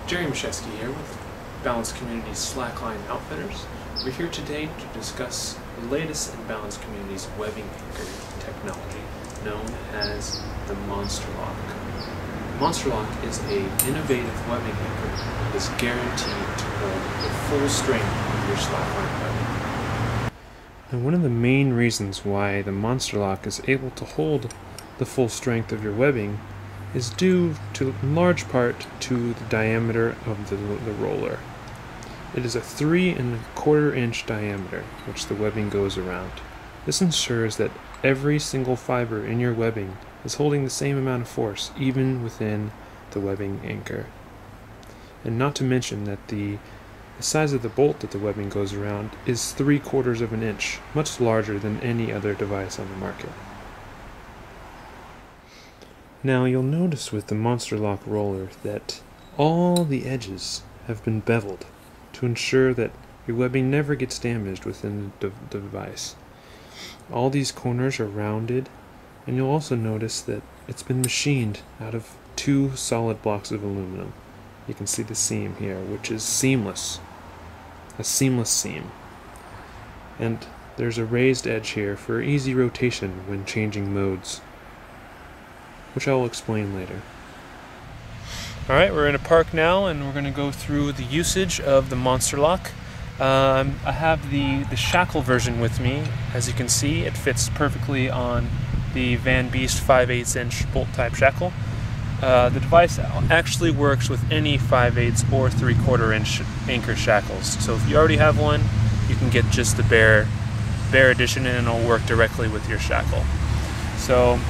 Jerry Machewski here with Balance Community's Slackline Outfitters. We're here today to discuss the latest in Balance Community's webbing anchor technology known as the Monster Lock. The Monster Lock is an innovative webbing anchor that is guaranteed to hold the full strength of your slackline webbing. And one of the main reasons why the Monster Lock is able to hold the full strength of your webbing is due to, in large part, to the diameter of the roller. It is a 3¼ inch diameter which the webbing goes around. This ensures that every single fiber in your webbing is holding the same amount of force, even within the webbing anchor. And not to mention that the size of the bolt that the webbing goes around is 3/4 of an inch, much larger than any other device on the market. Now you'll notice with the Monster Lock roller that all the edges have been beveled to ensure that your webbing never gets damaged within the device. All these corners are rounded, and you'll also notice that it's been machined out of 2 solid blocks of aluminum. You can see the seam here, which is seamless, a seamless seam. And there's a raised edge here for easy rotation when changing modes, which I will explain later. Alright, we're in a park now and we're going to go through the usage of the Monster Lock. I have the shackle version with me. As you can see, it fits perfectly on the Van Beest 5/8 inch bolt type shackle. The device actually works with any 5/8 or 3/4 inch anchor shackles. So if you already have one, you can get just the bare edition and it'll work directly with your shackle. So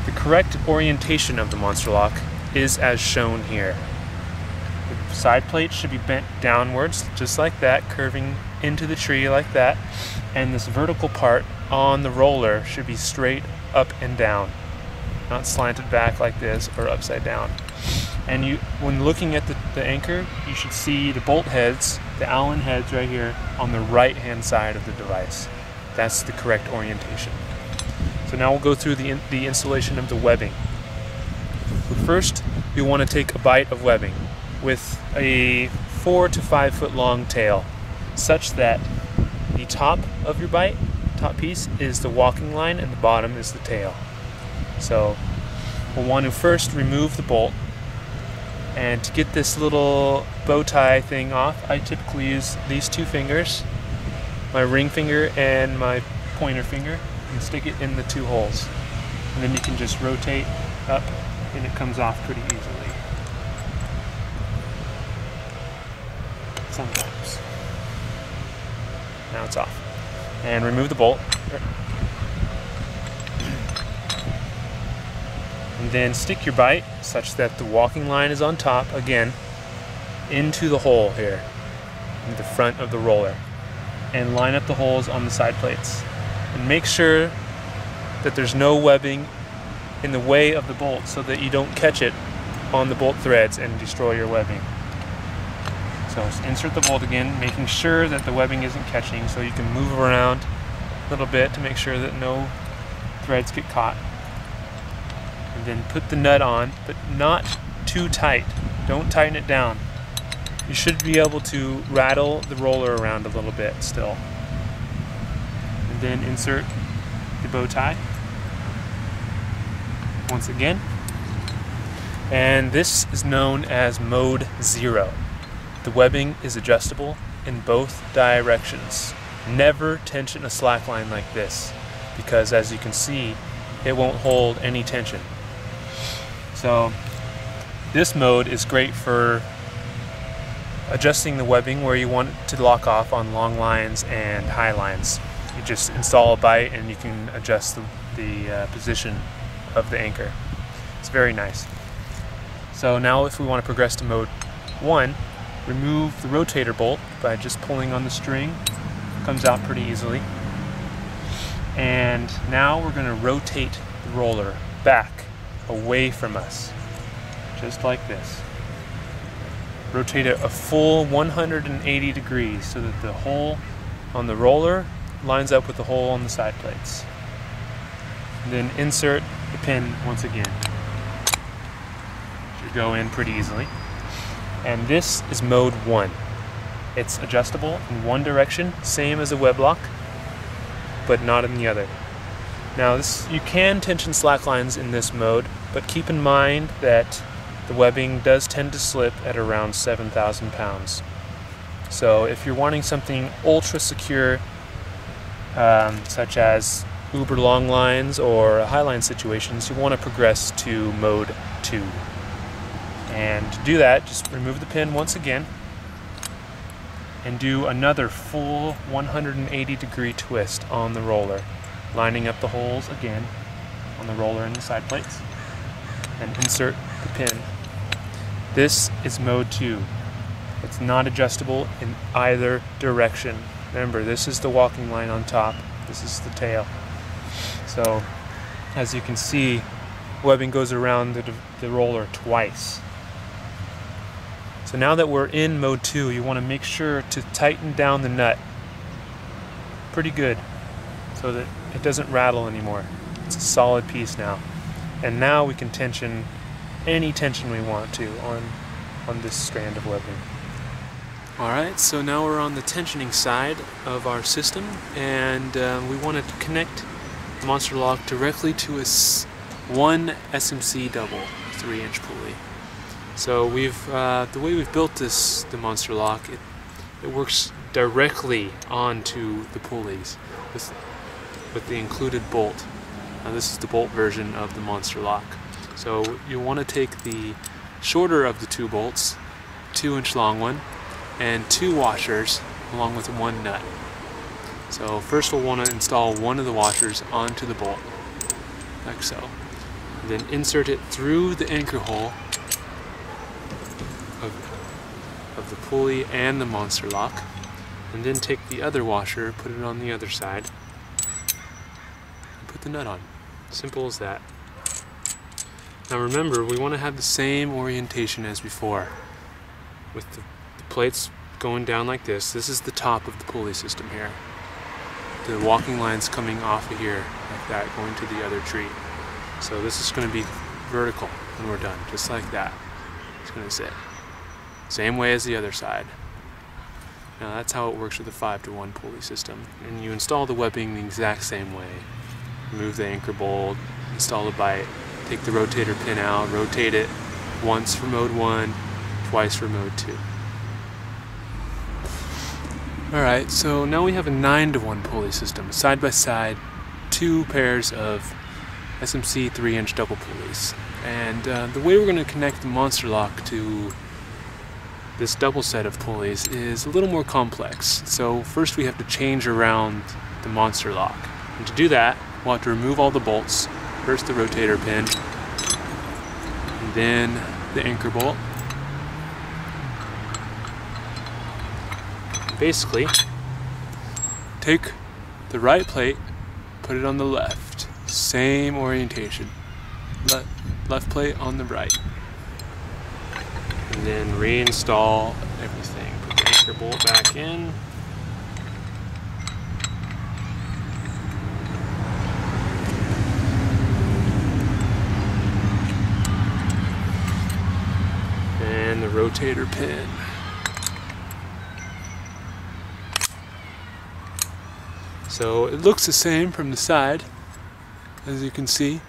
the correct orientation of the Monster Lock is as shown here. The side plate should be bent downwards, just like that, curving into the tree like that, and this vertical part on the roller should be straight up and down, not slanted back like this or upside down. And when looking at the anchor, you should see the bolt heads, the Allen heads right here, on the right hand side of the device. That's the correct orientation. So now we'll go through the installation of the webbing. But first, we want to take a bite of webbing with a 4 to 5 foot long tail, such that the top of your bite, top piece, is the walking line and the bottom is the tail. So we'll want to first remove the bolt, and to get this little bow tie thing off, I typically use these 2 fingers, my ring finger and my pointer finger, and stick it in the 2 holes, and then you can just rotate up and it comes off pretty easily. Sometimes. Now it's off. And remove the bolt. And then stick your bite such that the walking line is on top again into the hole here in the front of the roller, and line up the holes on the side plates. And make sure that there's no webbing in the way of the bolt so that you don't catch it on the bolt threads and destroy your webbing. So insert the bolt again, making sure that the webbing isn't catching, so you can move around a little bit to make sure that no threads get caught. And then put the nut on, but not too tight. Don't tighten it down. You should be able to rattle the roller around a little bit still. And then insert the bow tie once again. And this is known as mode 0. The webbing is adjustable in both directions. Never tension a slackline like this, because as you can see, it won't hold any tension. So this mode is great for adjusting the webbing where you want it to lock off on long lines and high lines. You just install a bite and you can adjust the position of the anchor. It's very nice. So now if we want to progress to mode 1, remove the rotator bolt by just pulling on the string. It comes out pretty easily. And now we're going to rotate the roller back away from us, just like this. Rotate it a full 180 degrees so that the hole on the roller lines up with the hole on the side plates. And then insert the pin once again. Your go in pretty easily. And this is mode 1. It's adjustable in one direction, same as a web lock, but not in the other. Now you can tension slack lines in this mode, but keep in mind that the webbing does tend to slip at around 7,000 pounds. So if you're wanting something ultra secure, such as uber long lines or high line situations, you want to progress to mode 2. And to do that, just remove the pin once again and do another full 180-degree twist on the roller, lining up the holes again on the roller and the side plates, and insert the pin. This is mode 2. It's not adjustable in either direction. Remember, this is the walking line on top, this is the tail. So, as you can see, webbing goes around the roller twice. So now that we're in mode 2, you want to make sure to tighten down the nut pretty good so that it doesn't rattle anymore. It's a solid piece now. And now we can tension any tension we want to on this strand of webbing. Alright, so now we're on the tensioning side of our system, and we want to connect the monster lock directly to one SMC double 3-inch pulley. So the way we've built the monster lock, it works directly onto the pulleys with the included bolt. Now this is the bolt version of the monster lock. So you want to take the shorter of the 2 bolts, 2-inch long one, and 2 washers along with 1 nut. So first we'll want to install one of the washers onto the bolt, like so. And then insert it through the anchor hole of the pulley and the monster lock, and then take the other washer, put it on the other side, and put the nut on. Simple as that. Now remember, we want to have the same orientation as before, with the plates going down like this. This is the top of the pulley system here. The walking line's coming off of here like that, going to the other tree. So this is going to be vertical when we're done, just like that. It's going to sit. Same way as the other side. Now that's how it works with the 5-to-1 pulley system. And you install the webbing the exact same way. Remove the anchor bolt, install the bite, take the rotator pin out, rotate it once for mode 1, twice for mode 2. Alright, so now we have a 9-to-1 pulley system, side by side, 2 pairs of SMC 3-inch double pulleys. And the way we're going to connect the monster lock to this double set of pulleys is a little more complex. So first we have to change around the monster lock. And to do that, we'll have to remove all the bolts. First the rotator pin, and then the anchor bolt. Basically, take the right plate, put it on the left. Same orientation. Left plate on the right. And then reinstall everything. Put the anchor bolt back in. And the rotator pin. So it looks the same from the side, as you can see,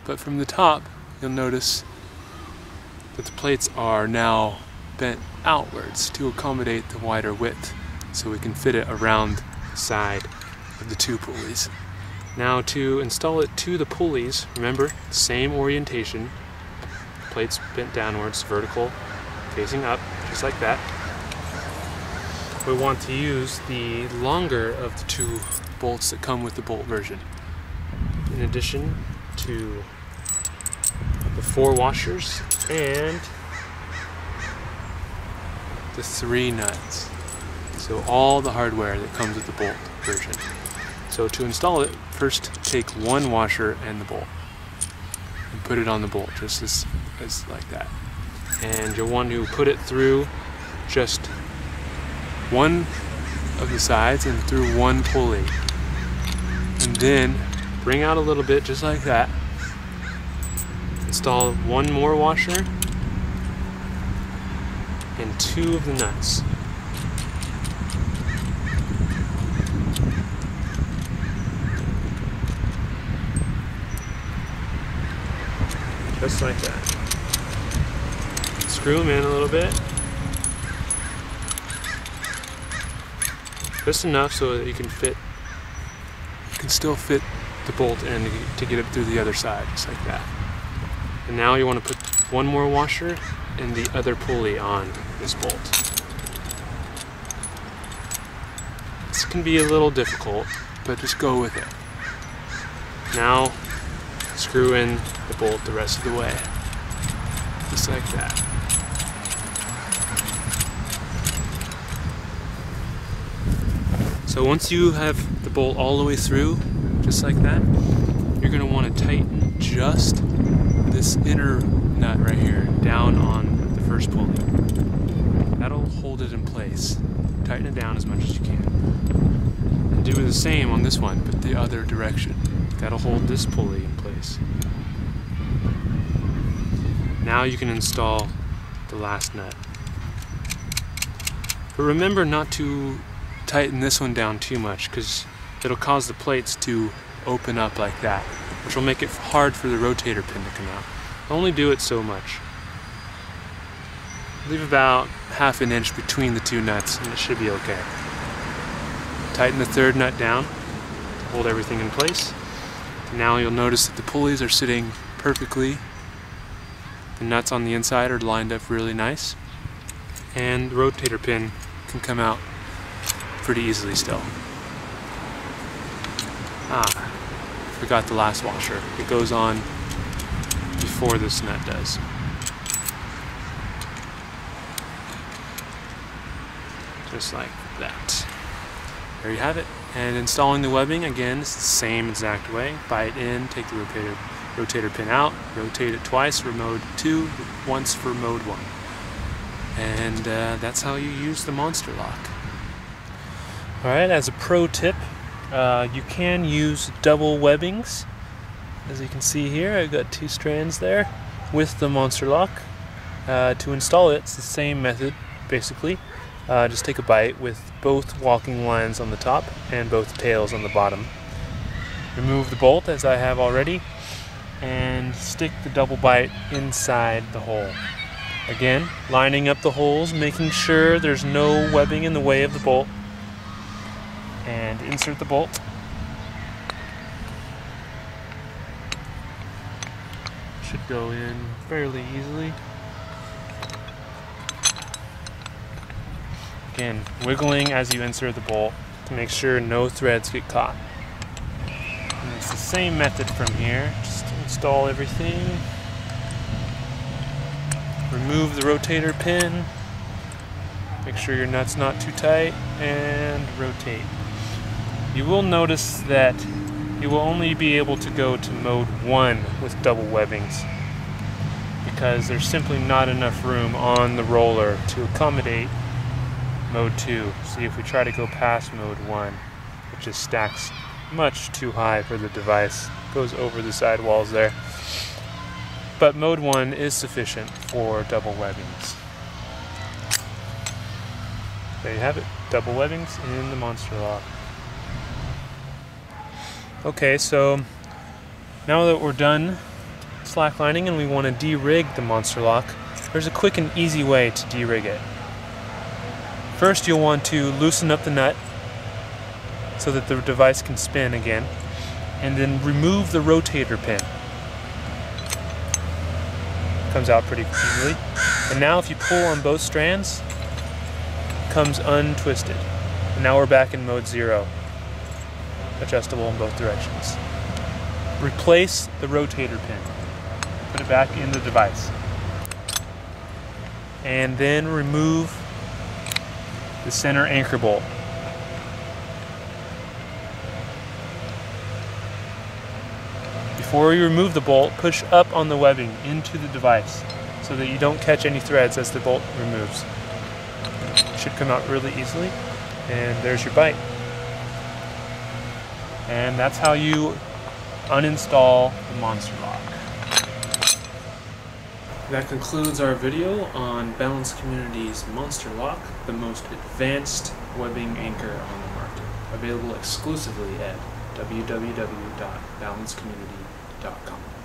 but from the top you'll notice that the plates are now bent outwards to accommodate the wider width, so we can fit it around the side of the 2 pulleys. Now to install it to the pulleys, remember, same orientation, plates bent downwards, vertical, facing up, just like that. We want to use the longer of the 2 bolts that come with the bolt version, in addition to the 4 washers and the 3 nuts. So all the hardware that comes with the bolt version. So to install it, first take 1 washer and the bolt and put it on the bolt, just as like that. And you'll want to put it through just one of the sides and through 1 pulley. And then bring out a little bit, just like that. Install 1 more washer 2 of the nuts. Just like that. Screw them in a little bit. Just enough so that you can still fit the bolt in to get it through the other side, just like that. And now you want to put one more washer and the other pulley on this bolt. This can be a little difficult, but just go with it. Now, screw in the bolt the rest of the way, just like that. So once you have the bolt all the way through, just like that, you're going to want to tighten just this inner nut right here down on the first pulley. That'll hold it in place. Tighten it down as much as you can. And do the same on this one, but the other direction. That'll hold this pulley in place. Now you can install the last nut. But remember not to tighten this one down too much, because it'll cause the plates to open up like that, which will make it hard for the rotator pin to come out. Only do it so much. Leave about ½ an inch between the 2 nuts and it should be okay. Tighten the 3rd nut down to hold everything in place. Now you'll notice that the pulleys are sitting perfectly. The nuts on the inside are lined up really nice. And the rotator pin can come out pretty easily still. Forgot the last washer. It goes on before this nut does. Just like that. There you have it. And installing the webbing, again, it's the same exact way. Bite in, take the rotator pin out, rotate it twice for mode 2, once for mode 1. And that's how you use the Monster Lock. Alright, as a pro tip, you can use double webbings. As you can see here, I've got 2 strands there with the Monster Lock. To install it, it's the same method, basically. Just take a bite with both walking lines on the top and both tails on the bottom. Remove the bolt, as I have already, and stick the double bite inside the hole. Again, lining up the holes, making sure there's no webbing in the way of the bolt. And insert the bolt. Should go in fairly easily. Again, wiggling as you insert the bolt to make sure no threads get caught. And it's the same method from here. Just install everything. Remove the rotator pin. Make sure your nut's not too tight, and rotate. You will notice that you will only be able to go to mode 1 with double webbings, because there's simply not enough room on the roller to accommodate mode 2. See, if we try to go past mode 1, it just stacks much too high for the device. Goes over the sidewalls there. But mode 1 is sufficient for double webbings. There you have it, double webbings in the Monster Lock. Okay, so now that we're done slacklining and we want to de-rig the Monster Lock, there's a quick and easy way to de-rig it. First, you'll want to loosen up the nut so that the device can spin again, and then remove the rotator pin. Comes out pretty easily. And now if you pull on both strands, it comes untwisted. And now we're back in mode 0. Adjustable in both directions. Replace the rotator pin. Put it back in the device. And then remove the center anchor bolt. Before you remove the bolt, push up on the webbing into the device so that you don't catch any threads as the bolt removes. It should come out really easily. And there's your bite. And that's how you uninstall the Monster Lock. That concludes our video on Balance Community's Monster Lock, the most advanced webbing anchor on the market, available exclusively at www.balancecommunity.com.